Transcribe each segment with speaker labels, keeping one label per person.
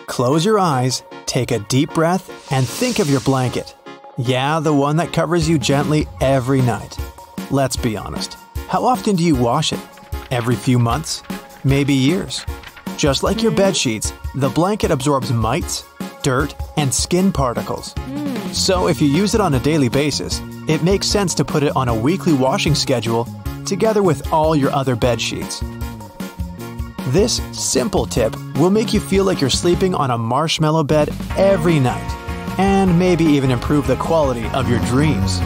Speaker 1: Close your eyes, take a deep breath, and think of your blanket. Yeah, the one that covers you gently every night. Let's be honest. How often do you wash it? Every few months? Maybe years? Just like your bed sheets, the blanket absorbs mites, dirt, and skin particles. So if you use it on a daily basis, it makes sense to put it on a weekly washing schedule together with all your other bed sheets. This simple tip will make you feel like you're sleeping on a marshmallow bed every night, and maybe even improve the quality of your dreams.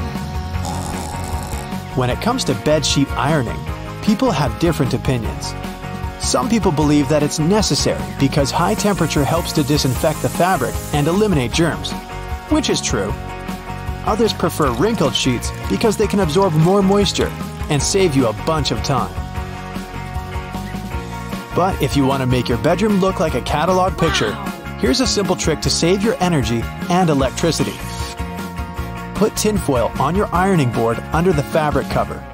Speaker 1: When it comes to bed sheet ironing, people have different opinions. Some people believe that it's necessary because high temperature helps to disinfect the fabric and eliminate germs, which is true. Others prefer wrinkled sheets because they can absorb more moisture and save you a bunch of time. But if you want to make your bedroom look like a catalog picture, here's a simple trick to save your energy and electricity. Put tinfoil on your ironing board under the fabric cover.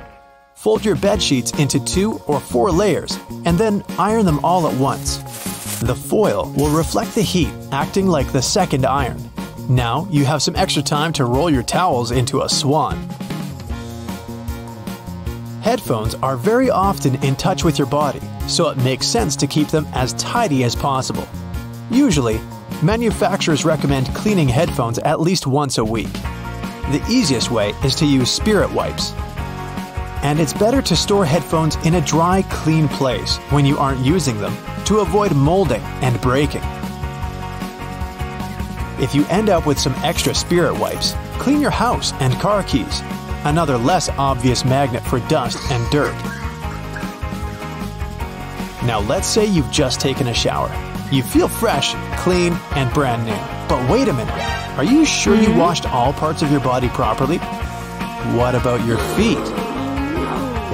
Speaker 1: Fold your bed sheets into 2 or 4 layers and then iron them all at once. The foil will reflect the heat, acting like the second iron. Now you have some extra time to roll your towels into a swan. Headphones are very often in touch with your body, so it makes sense to keep them as tidy as possible. Usually, manufacturers recommend cleaning headphones at least once a week. The easiest way is to use spirit wipes. And it's better to store headphones in a dry, clean place when you aren't using them to avoid molding and breaking. If you end up with some extra spirit wipes, clean your house and car keys, another less obvious magnet for dust and dirt. Now let's say you've just taken a shower. You feel fresh, clean, and brand new. But wait a minute, are you sure you washed all parts of your body properly? What about your feet?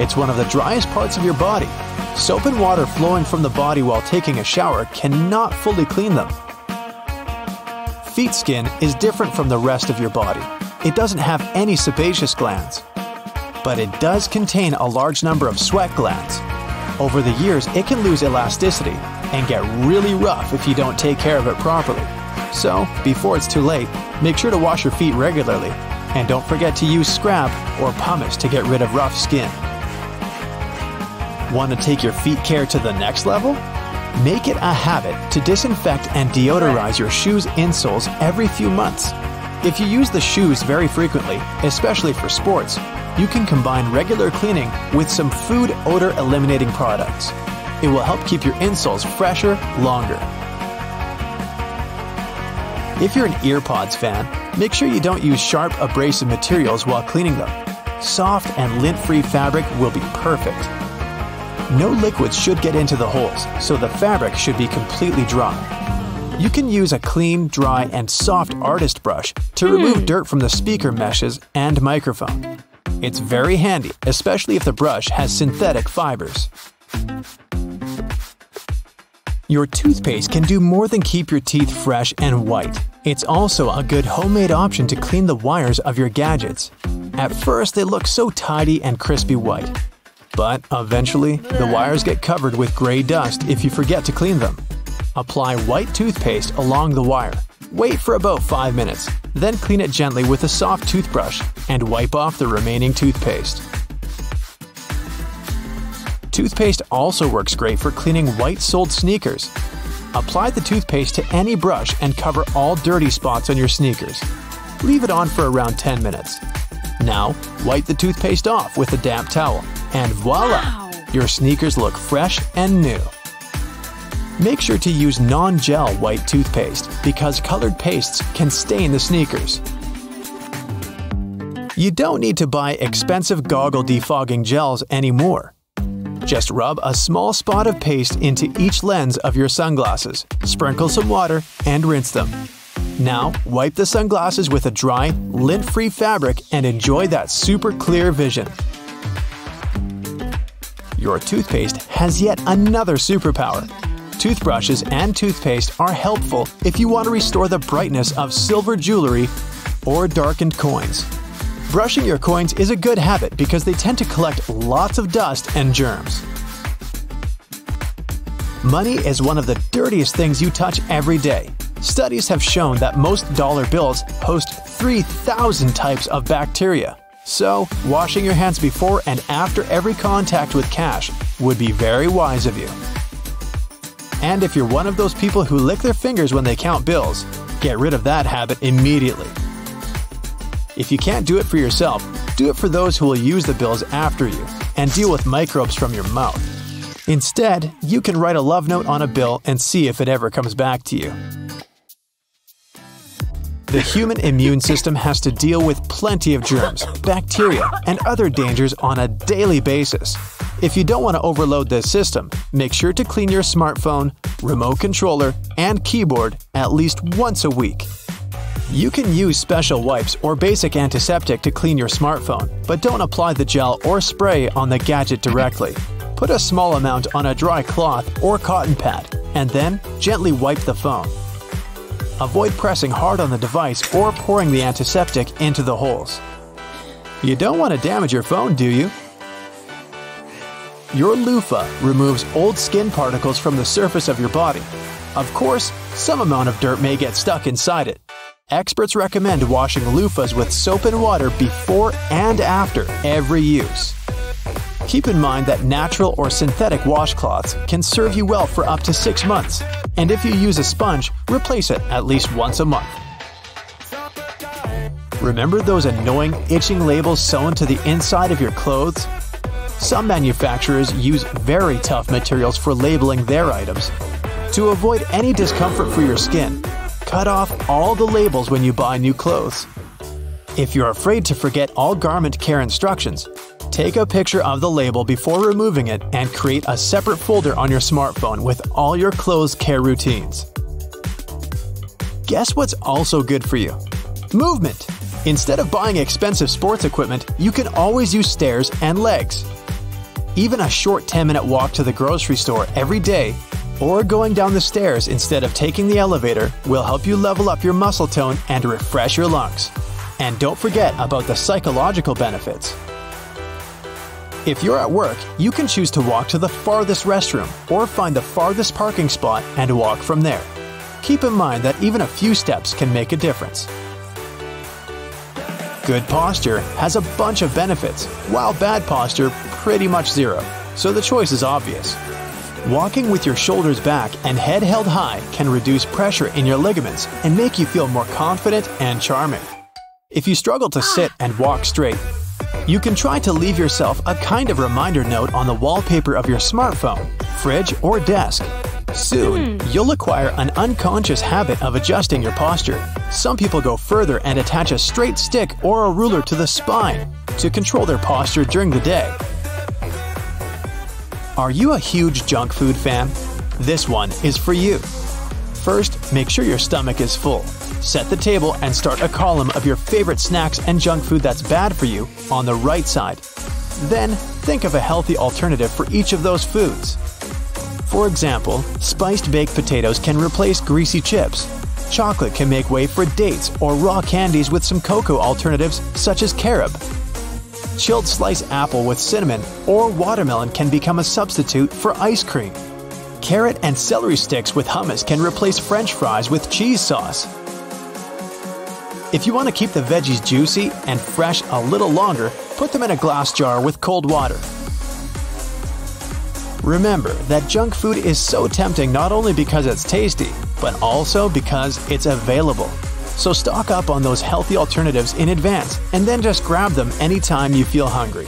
Speaker 1: It's one of the driest parts of your body. Soap and water flowing from the body while taking a shower cannot fully clean them. Feet skin is different from the rest of your body. It doesn't have any sebaceous glands, but it does contain a large number of sweat glands. Over the years, it can lose elasticity and get really rough if you don't take care of it properly. So, before it's too late, make sure to wash your feet regularly, and don't forget to use scrap or pumice to get rid of rough skin. Want to take your feet care to the next level? Make it a habit to disinfect and deodorize your shoes' insoles every few months. If you use the shoes very frequently, especially for sports, you can combine regular cleaning with some food odor eliminating products. It will help keep your insoles fresher longer. If you're an EarPods fan, make sure you don't use sharp abrasive materials while cleaning them. Soft and lint-free fabric will be perfect. No liquids should get into the holes, so the fabric should be completely dry. You can use a clean, dry, and soft artist brush to remove dirt from the speaker meshes and microphone. It's very handy, especially if the brush has synthetic fibers. Your toothpaste can do more than keep your teeth fresh and white. It's also a good homemade option to clean the wires of your gadgets. At first, they look so tidy and crispy white. But eventually, the wires get covered with gray dust if you forget to clean them. Apply white toothpaste along the wire. Wait for about 5 minutes, then clean it gently with a soft toothbrush and wipe off the remaining toothpaste. Toothpaste also works great for cleaning white-soled sneakers. Apply the toothpaste to any brush and cover all dirty spots on your sneakers. Leave it on for around 10 minutes. Now, wipe the toothpaste off with a damp towel, and voila! Your sneakers look fresh and new. Make sure to use non-gel white toothpaste because colored pastes can stain the sneakers. You don't need to buy expensive Goggle defogging gels anymore. Just rub a small spot of paste into each lens of your sunglasses, sprinkle some water, and rinse them. Now, wipe the sunglasses with a dry, lint-free fabric and enjoy that super clear vision. Your toothpaste has yet another superpower. Toothbrushes and toothpaste are helpful if you want to restore the brightness of silver jewelry or darkened coins. Brushing your coins is a good habit because they tend to collect lots of dust and germs. Money is one of the dirtiest things you touch every day. Studies have shown that most dollar bills host 3,000 types of bacteria. So, washing your hands before and after every contact with cash would be very wise of you. And if you're one of those people who lick their fingers when they count bills, get rid of that habit immediately. If you can't do it for yourself, do it for those who will use the bills after you and deal with microbes from your mouth. Instead, you can write a love note on a bill and see if it ever comes back to you. The human immune system has to deal with plenty of germs, bacteria, and other dangers on a daily basis. If you don't want to overload this system, make sure to clean your smartphone, remote controller, and keyboard at least once a week. You can use special wipes or basic antiseptic to clean your smartphone, but don't apply the gel or spray on the gadget directly. Put a small amount on a dry cloth or cotton pad, and then gently wipe the phone. Avoid pressing hard on the device or pouring the antiseptic into the holes. You don't want to damage your phone, do you? Your loofah removes old skin particles from the surface of your body. Of course, some amount of dirt may get stuck inside it. Experts recommend washing loofahs with soap and water before and after every use. Keep in mind that natural or synthetic washcloths can serve you well for up to 6 months, and if you use a sponge, replace it at least once a month. Remember those annoying itching labels sewn to the inside of your clothes? Some manufacturers use very tough materials for labeling their items. To avoid any discomfort for your skin, cut off all the labels when you buy new clothes. If you're afraid to forget all garment care instructions, take a picture of the label before removing it and create a separate folder on your smartphone with all your clothes care routines. Guess what's also good for you? Movement! Instead of buying expensive sports equipment, you can always use stairs and legs. Even a short 10-minute walk to the grocery store every day or going down the stairs instead of taking the elevator will help you level up your muscle tone and refresh your lungs. And don't forget about the psychological benefits. If you're at work, you can choose to walk to the farthest restroom or find the farthest parking spot and walk from there. Keep in mind that even a few steps can make a difference. Good posture has a bunch of benefits, while bad posture pretty much zero, so the choice is obvious. Walking with your shoulders back and head held high can reduce pressure in your ligaments and make you feel more confident and charming. If you struggle to sit and walk straight, you can try to leave yourself a kind of reminder note on the wallpaper of your smartphone, fridge, or desk. Soon, you'll acquire an unconscious habit of adjusting your posture. Some people go further and attach a straight stick or a ruler to the spine to control their posture during the day. Are you a huge junk food fan? This one is for you. First, make sure your stomach is full. Set the table and start a column of your favorite snacks and junk food that's bad for you on the right side. Then, think of a healthy alternative for each of those foods. For example, spiced baked potatoes can replace greasy chips. Chocolate can make way for dates or raw candies with some cocoa alternatives such as carob. Chilled sliced apple with cinnamon or watermelon can become a substitute for ice cream. Carrot and celery sticks with hummus can replace French fries with cheese sauce. If you want to keep the veggies juicy and fresh a little longer, put them in a glass jar with cold water. Remember that junk food is so tempting not only because it's tasty, but also because it's available. So stock up on those healthy alternatives in advance and then just grab them anytime you feel hungry.